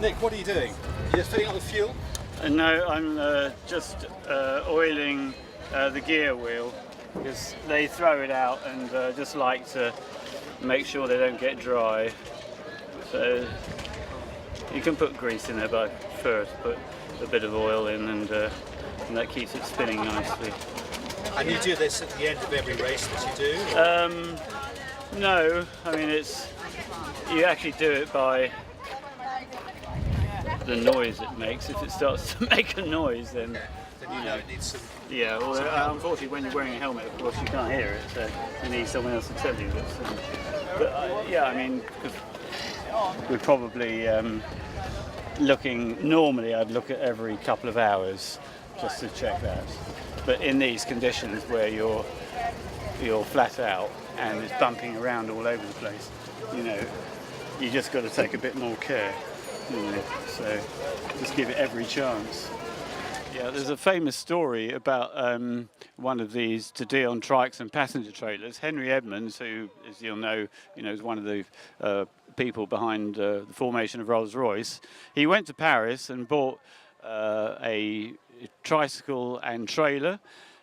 Nick, what are you doing? You're filling up with fuel? No, I'm just oiling the gear wheel because they throw it out and just like to make sure they don't get dry. So you can put grease in there, but I prefer to put a bit of oil in, and that keeps it spinning nicely. And you do this at the end of every race that you do? No, I mean you actually do it by the noise it makes. If it starts to make a noise, then you know it needs some. Yeah, well, unfortunately, when you're wearing a helmet, of course, you can't hear it, so you need someone else to tell you this. But yeah, I mean, we're probably normally I'd look at every couple of hours just to check that. But in these conditions where you're flat out and it's bumping around all over the place, you just got to take a bit more care. So just give it every chance. Yeah, there's a famous story about one of these Dion trikes and passenger trailers. Henry Edmonds, who, as you'll know, is one of the people behind the formation of Rolls-Royce. He went to Paris and bought a tricycle and trailer,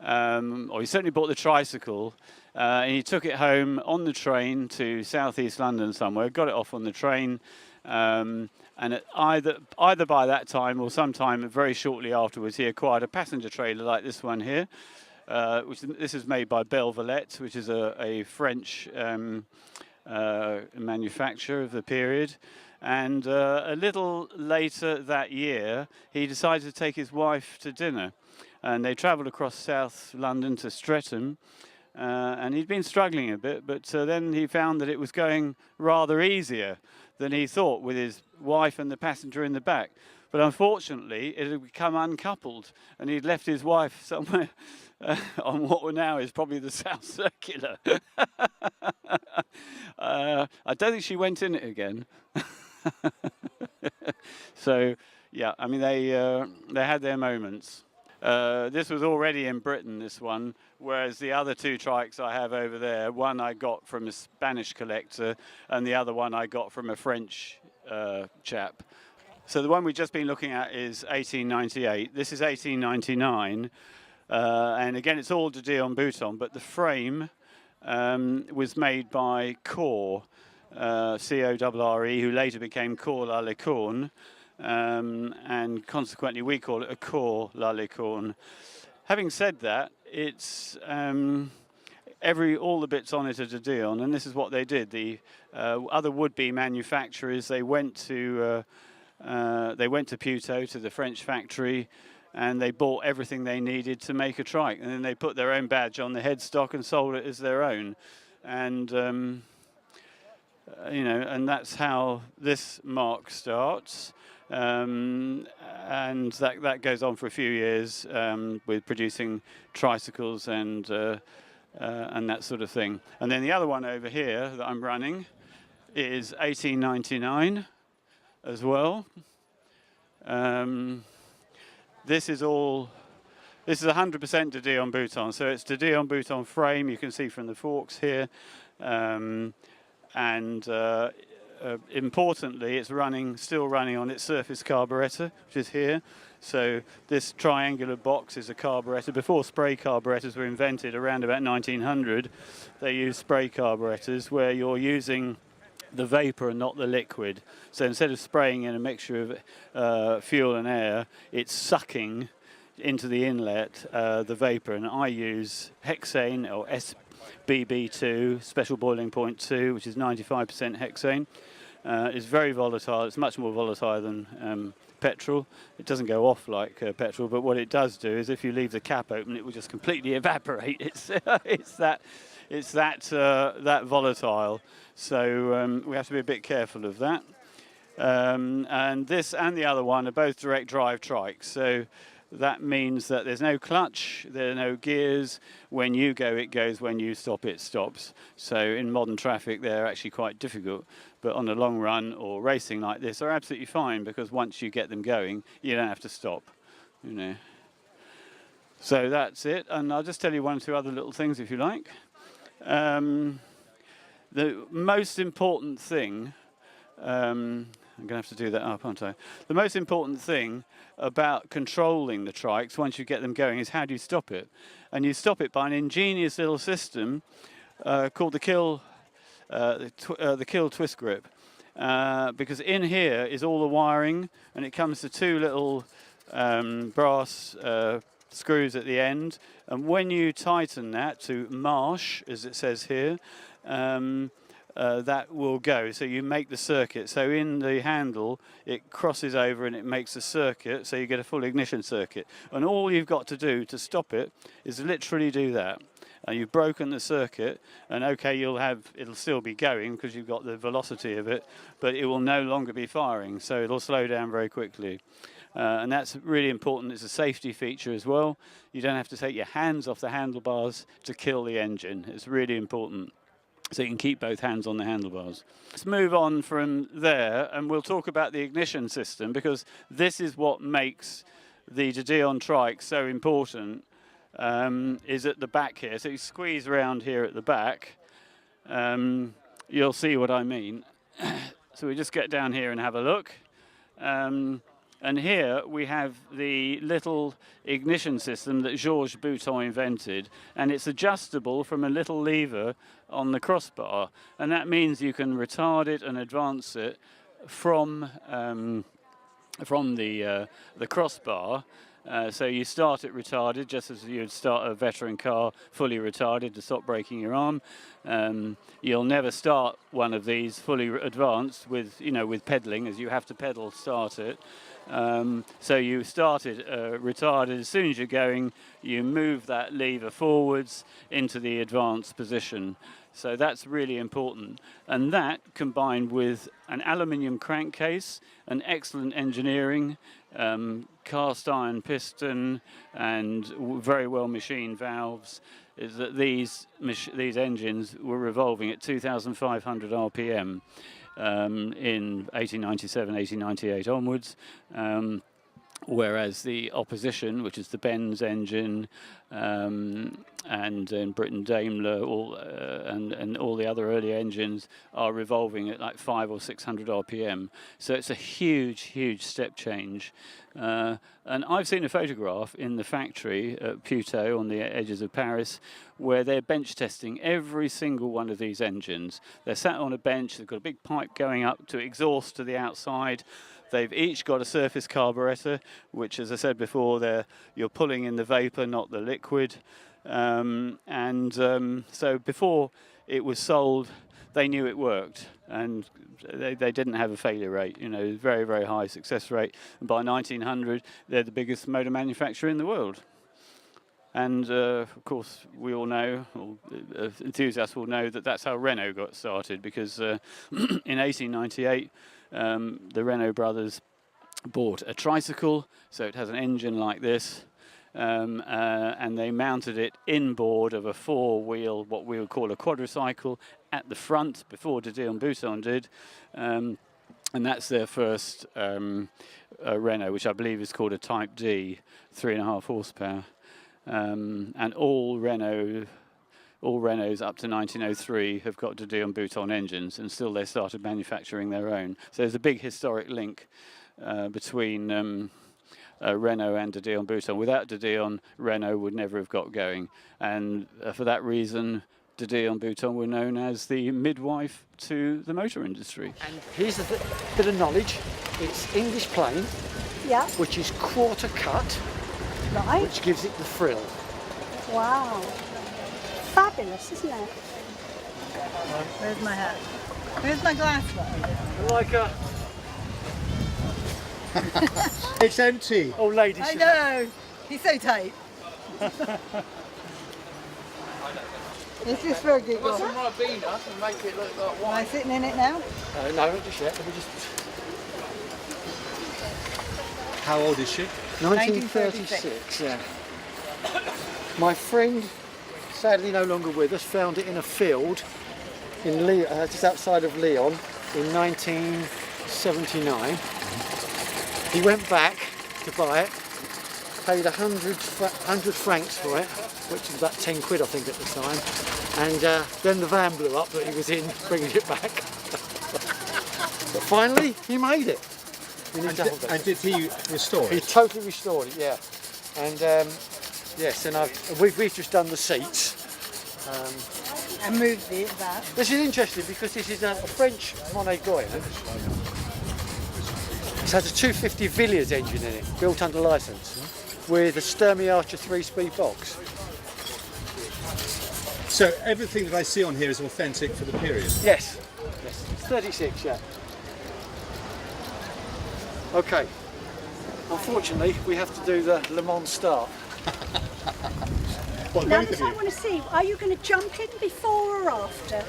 or he certainly bought the tricycle. And he took it home on the train to southeast London somewhere, got it off on the train, and either by that time or sometime very shortly afterwards, he acquired a passenger trailer like this one here. This is made by Belvalet, which is a French manufacturer of the period. And a little later that year, he decided to take his wife to dinner. And they travelled across South London to Streatham. And he'd been struggling a bit, but then he found that it was going rather easier than he thought with his wife and the passenger in the back. But unfortunately, it had become uncoupled, and he'd left his wife somewhere on what now is probably the South Circular. I don't think she went in it again. So, yeah, I mean, they had their moments. This was already in Britain, this one, whereas the other two trikes I have over there, one I got from a Spanish collector and the other one I got from a French chap. So the one we've just been looking at is 1898. This is 1899. And again, it's all Dion Bouton, but the frame was made by Corps, C-O-R-R-E, who later became Corps La Licorne. And consequently we call it a Corps La Licorne. Having said that, it's all the bits on it are Dion, and this is what they did. The other would-be manufacturers, they went to Puteaux, to the French factory, and they bought everything they needed to make a trike, and then they put their own badge on the headstock and sold it as their own. And and that's how this mark starts. And that goes on for a few years with producing tricycles and that sort of thing. And then the other one over here that I'm running is 1899 as well. This is 100% Dion Bouton. So it's Dion Bouton frame. You can see from the forks here, importantly, it's still running on its surface carburettor, which is here. So this triangular box is a carburettor. Before spray carburettors were invented, around about 1900, they used spray carburettors where you're using the vapor and not the liquid. So instead of spraying in a mixture of fuel and air, it's sucking into the inlet the vapor. And I use hexane or SBB2, special boiling point 2, which is 95% hexane. It's very volatile. It's much more volatile than petrol. It doesn't go off like petrol, but what it does do is if you leave the cap open, it will just completely evaporate. It's that volatile. So we have to be a bit careful of that. And this and the other one are both direct drive trikes. So that means that there's no clutch, there are no gears. When you go, it goes. When you stop, it stops. So in modern traffic, they're actually quite difficult. But on a long run or racing like this, they're absolutely fine because once you get them going, you don't have to stop. So that's it. And I'll just tell you one or two other little things if you like. The most important thing I'm going to have to do that up, aren't I? The most important thing about controlling the trikes once you get them going is how do you stop it? And you stop it by an ingenious little system called the kill twist grip. Because in here is all the wiring, and it comes to two little brass screws at the end. And when you tighten that to marsh, as it says here, that will go. So you make the circuit. So in the handle, it crosses over and it makes a circuit, so you get a full ignition circuit. And all you've got to do to stop it is literally do that. You've broken the circuit, and okay, it'll still be going because you've got the velocity of it, but it will no longer be firing, so it'll slow down very quickly. And that's really important. It's a safety feature as well. You don't have to take your hands off the handlebars to kill the engine. It's really important. So you can keep both hands on the handlebars. Let's move on from there, and we'll talk about the ignition system, because this is what makes the Dion trike so important. Is at the back here. So you squeeze around here at the back, you'll see what I mean. So we just get down here and have a look. And here we have the little ignition system that Georges Bouton invented, and it's adjustable from a little lever on the crossbar, and that means you can retard it and advance it from the crossbar. So you start it retarded, just as you'd start a veteran car fully retarded to stop breaking your arm. You'll never start one of these fully advanced with pedaling, as you have to pedal to start it. So you start it retarded. As soon as you're going, you move that lever forwards into the advanced position. So that's really important. And that, combined with an aluminium crankcase, an excellent engineering, cast iron piston, and very well machined valves, is that these engines were revolving at 2,500 RPM in 1897, 1898 onwards. Whereas the opposition, which is the Benz engine, and in Britain Daimler, and all the other early engines are revolving at like 500 or 600 RPM. So it's a huge step change. And I've seen a photograph in the factory at Puteaux on the edges of Paris, where they're bench testing every single one of these engines. They're sat on a bench, they've got a big pipe going up to exhaust to the outside. They've each got a surface carburettor, which, as I said before, you're pulling in the vapor, not the liquid. So before it was sold, they knew it worked, and they didn't have a failure rate. Very, very high success rate. And by 1900, they're the biggest motor manufacturer in the world. And of course, we all know, or enthusiasts will know, that that's how Renault got started, because in 1898, the Renault brothers bought a tricycle, so it has an engine like this, and they mounted it inboard of a four-wheel, what we would call a quadricycle, at the front before Dion Bouton did, and that's their first Renault, which I believe is called a Type D, 3.5 horsepower, and all Renaults up to 1903 have got Dion Bouton engines, and still they started manufacturing their own. So there's a big historic link between Renault and Dion Bouton. Without Dion, Renault would never have got going. And for that reason, Dion Bouton were known as the midwife to the motor industry. And here's a bit of knowledge. It's English plain, Yeah, which is quarter cut, right. which gives it the frill. Wow. Fabulous, isn't it? Where's my hat? Where's my glass? Like a... It's empty. Oh, lady. I know. He's so tight. Is this for a giggle? Got some Ribena to make it look like Am I sitting in it now? No, not just yet. Let me just... How old is she? 1936, yeah. My friend, sadly no longer with us, found it in a field in just outside of Lyon in 1979. He went back to buy it, paid 100 francs for it, which was about 10 quid I think at the time, and then the van blew up that he was in, bringing it back. But finally, he made it. We need to hold that. And did he restore He it? totally restored it, yeah. And yes, and we've just done the seats. I moved that. This is interesting because this is a French Monet-Goya. It has a 250 Villiers engine in it, built under licence, with a Sturmey Archer 3-speed box. So everything that I see on here is authentic for the period? Yes, yes, it's 36, yeah. Okay, unfortunately we have to do the Le Mans start. Well, Now, both this of I you. want to see. Are you going to jump in before or after?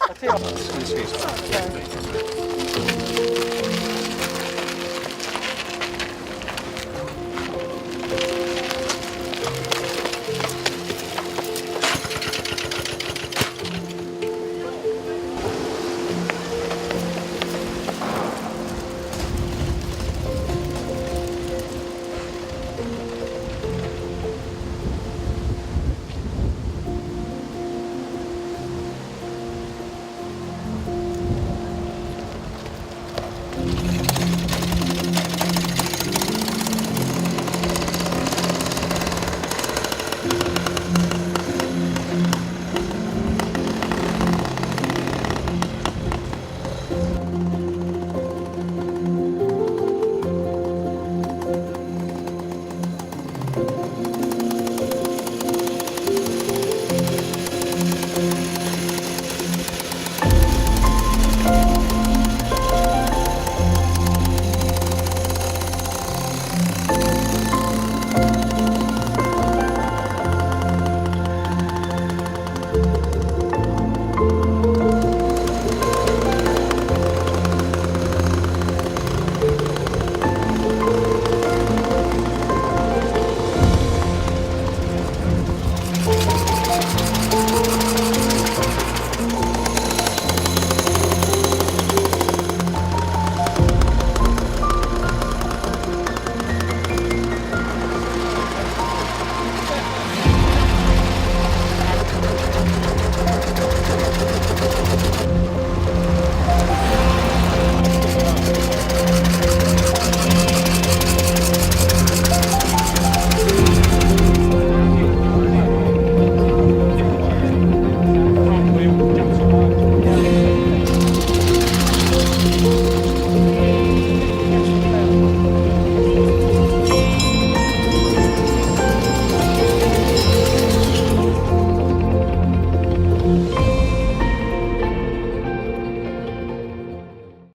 I'll tell you what.